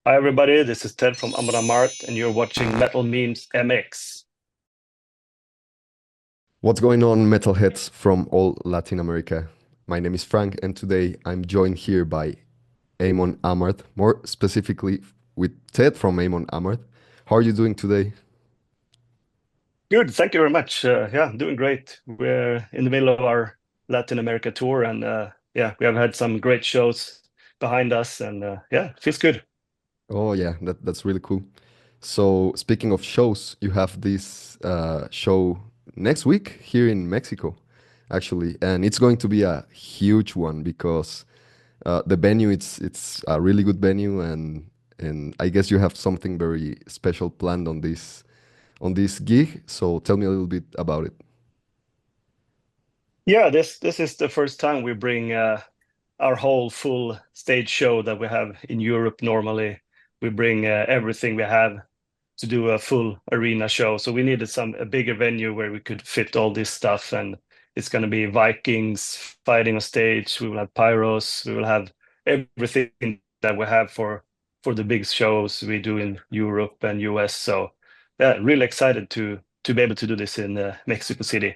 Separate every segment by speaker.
Speaker 1: Hi everybody, this is Ted from Amon Amarth, and you're watching Metal Memes MX.
Speaker 2: What's going on, metalheads from all Latin America? My name is Frank, and today I'm joined here by Amon Amarth, more specifically with Ted from Amon Amarth. How are you doing today?
Speaker 1: Good, thank you very much. Yeah, doing great. We're in the middle of our Latin America tour, and yeah, we have had some great shows behind us, and yeah, feels good.
Speaker 2: Oh yeah, that's really cool. So speaking of shows, you have this show next week here in Mexico, actually, and it's going to be a huge one because the venue it's a really good venue, and I guess you have something very special planned on this gig. So tell me a little bit about it.
Speaker 1: Yeah, this is the first time we bring our whole full stage show that we have in Europe. Normally, we bring everything we have to do a full arena show. So we needed a bigger venue where we could fit all this stuff. And it's going to be Vikings fighting on stage. We will have pyros. We will have everything that we have for the big shows we do in Europe and US. So yeah, really excited to be able to do this in Mexico City.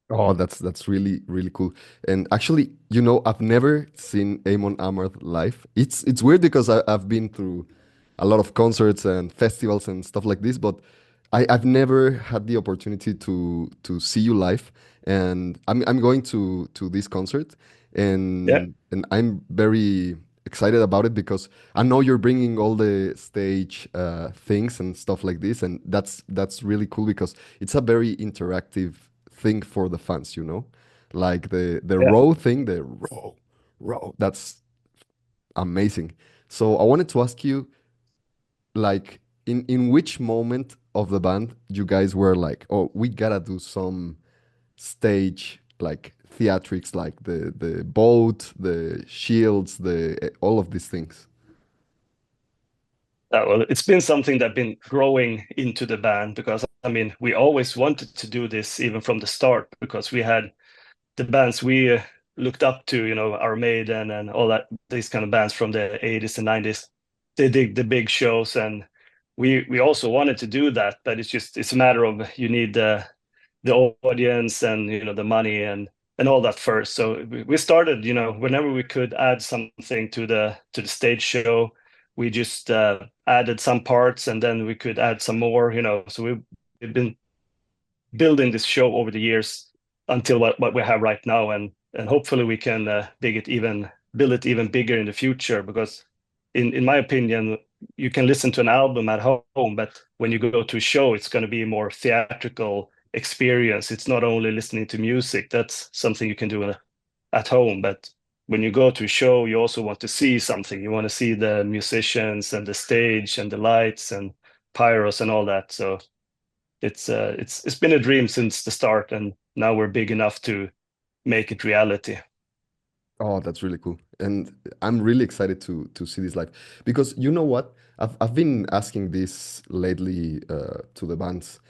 Speaker 2: Oh, that's really cool. And actually, I've never seen Amon Amarth live. It's weird because I've been through a lot of concerts and festivals and stuff like this, but I've never had the opportunity to see you live. And I'm going to this concert,
Speaker 1: Yeah.
Speaker 2: and I'm very excited about it because I know you're bringing all the stage things and stuff like this, and that's really cool because it's a very interactive thing for the fans, like the
Speaker 1: Yeah.
Speaker 2: row thing, the row. That's amazing. So I wanted to ask you, like, in which moment of the band you guys were like, oh, we gotta do some stage like theatrics, like the boat, the shields, the all of these things.
Speaker 1: Well, it's been something that been growing into the band because I mean we always wanted to do this even from the start because we had the bands we looked up to, our Maiden and all that, these kind of bands from the 80s and 90s. They did the big shows, and we also wanted to do that, but it's a matter of you need the audience and the money and all that first. So we started, whenever we could add something to the stage show, we just added some parts, and then we could add some more. So we've been building this show over the years until what we have right now, and hopefully we can build it even bigger in the future. Because in my opinion, you can listen to an album at home, but when you go to a show, it's going to be a more theatrical experience. It's not only listening to music. That's something you can do at home, but when you go to a show, you also want to see something. You want to see the musicians and the stage and the lights and pyros and all that. So it's been a dream since the start, and now we're big enough to make it reality.
Speaker 2: Oh, that's really cool. And I'm really excited to see this live because you know what? I've been asking this lately to the bands,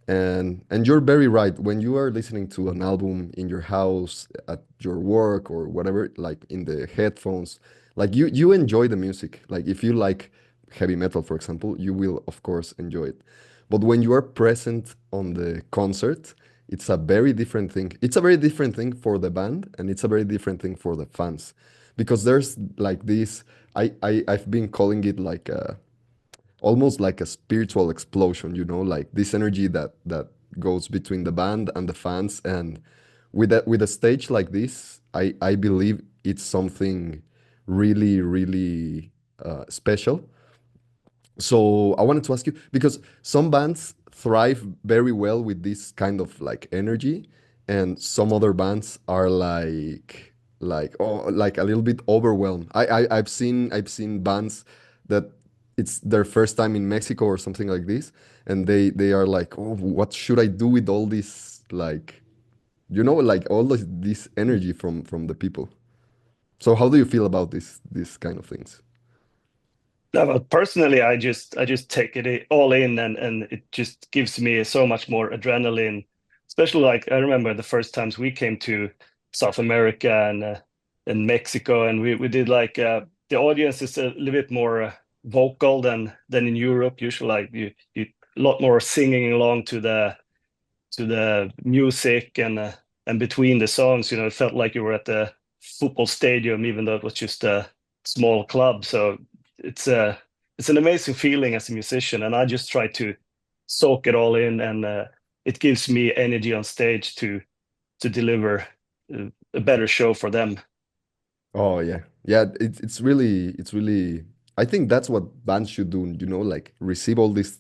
Speaker 2: and you're very right. When you are listening to an album in your house, at your work or whatever, like in the headphones, like you enjoy the music. Like if you like heavy metal, for example, you will of course enjoy it. But when you are present on the concert, it's a very different thing. It's a very different thing for the band, and it's a very different thing for the fans, because there's like this. I've been calling it like almost like a spiritual explosion. Like this energy that goes between the band and the fans, and with a stage like this, I believe it's something really special. So I wanted to ask you because some bands thrive very well with this kind of like energy, and some other bands are like oh, like a little bit overwhelmed. I've seen bands that it's their first time in Mexico or something like this, and they are like, oh, what should I do with all this, like, like all this energy from the people. So how do you feel about this kind of things?
Speaker 1: No, but personally, I just take it all in, and it just gives me so much more adrenaline. Especially like I remember the first times we came to South America and Mexico, and we did like the audience is a little bit more. vocal than in Europe. Usually, like you a lot more singing along to the music and between the songs. You know, it felt like you were at the football stadium, even though it was just a small club. So it's an amazing feeling as a musician, and I just try to soak it all in, and it gives me energy on stage to deliver a better show for them.
Speaker 2: Oh yeah. Yeah, it's really I think that's what bands should do, you know, like receive all this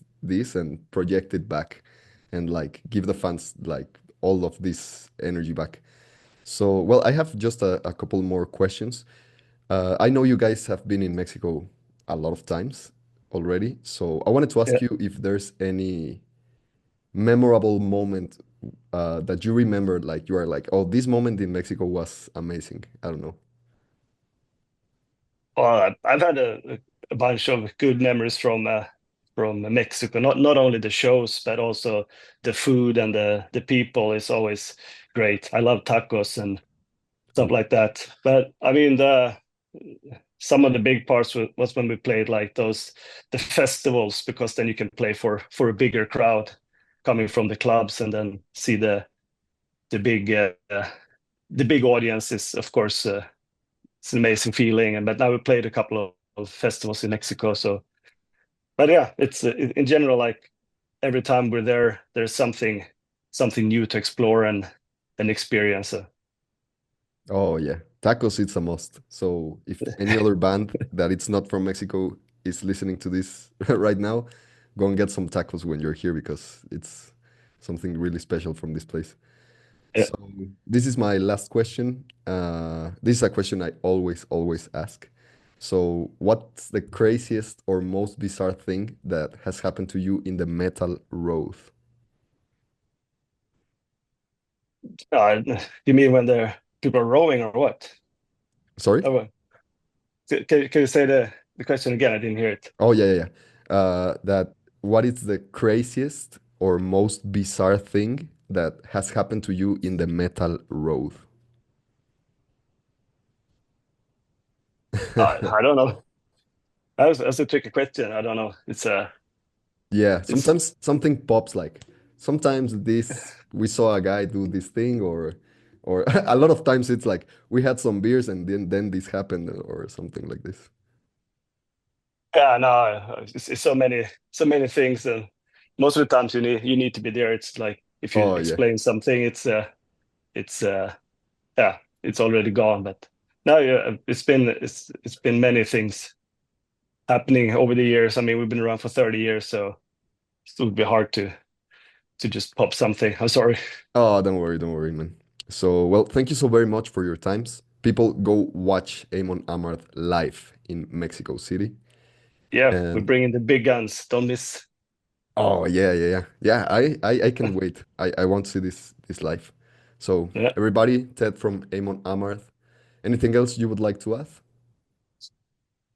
Speaker 2: and project it back and like give the fans like all of this energy back. So, well, I have just a couple more questions. I know you guys have been in Mexico a lot of times already, so I wanted to
Speaker 1: Yeah.
Speaker 2: ask you if there's any memorable moment that you remember, like you are like, oh, this moment in Mexico was amazing. I don't know.
Speaker 1: Well, I've had a bunch of good memories from Mexico. Not only the shows, but also the food and the people is always great. I love tacos and stuff
Speaker 2: Cool.
Speaker 1: like that. But I mean, the some of the big parts was when we played like those the festivals, because then you can play for a bigger crowd coming from the clubs, and then see the big the big audience is of course it's an amazing feeling. And but now we played a couple of festivals in Mexico, so but yeah, it's in general like every time we're there, there's something new to explore and experience.
Speaker 2: Oh yeah, tacos it's a must. So if any other band that it's not from Mexico is listening to this right now, go and get some tacos when you're here because it's something really special from this place.
Speaker 1: Yeah.
Speaker 2: So this is my last question. This is a question I always ask. So what's the craziest or most bizarre thing that has happened to you in the metal road?
Speaker 1: Uh, you mean when the people are rowing or what?
Speaker 2: Sorry?
Speaker 1: Oh, well, can you say the question again? I didn't hear it.
Speaker 2: Oh yeah, yeah, yeah. That what is the craziest or most bizarre thing that has happened to you in the metal road?
Speaker 1: I don't know. That's a tricky question. I don't know.
Speaker 2: Yeah,
Speaker 1: It's
Speaker 2: sometimes something pops like sometimes this we saw a guy do this thing or a lot of times it's like we had some beers and then this happened or something like this.
Speaker 1: yeah, no, it's so many things, and most of the times you need to be there. It's like if you
Speaker 2: Oh yeah.
Speaker 1: explain something, it's yeah, it's already gone. But no, yeah, it's been many things happening over the years. I mean, we've been around for 30 years, so it would be hard to just pop something. I'm sorry.
Speaker 2: Oh, don't worry, man. So, well, thank you so very much for your times. People go watch Amon Amarth live in Mexico City.
Speaker 1: Yeah, we're
Speaker 2: And
Speaker 1: bringing the big guns. Don't miss.
Speaker 2: oh yeah, yeah, yeah. Yeah, I can wait. I want to see this live. So
Speaker 1: Yeah.
Speaker 2: everybody, Ted from Amon Amarth. Anything else you would like to add?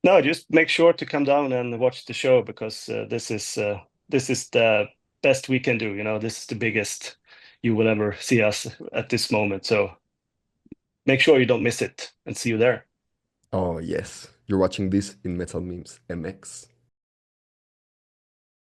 Speaker 1: No, just make sure to come down and watch the show, because this is the best we can do. This is the biggest you will ever see us at this moment. So make sure you don't miss it, and see you there.
Speaker 2: Oh yes. You're watching this in Metal Memes MX.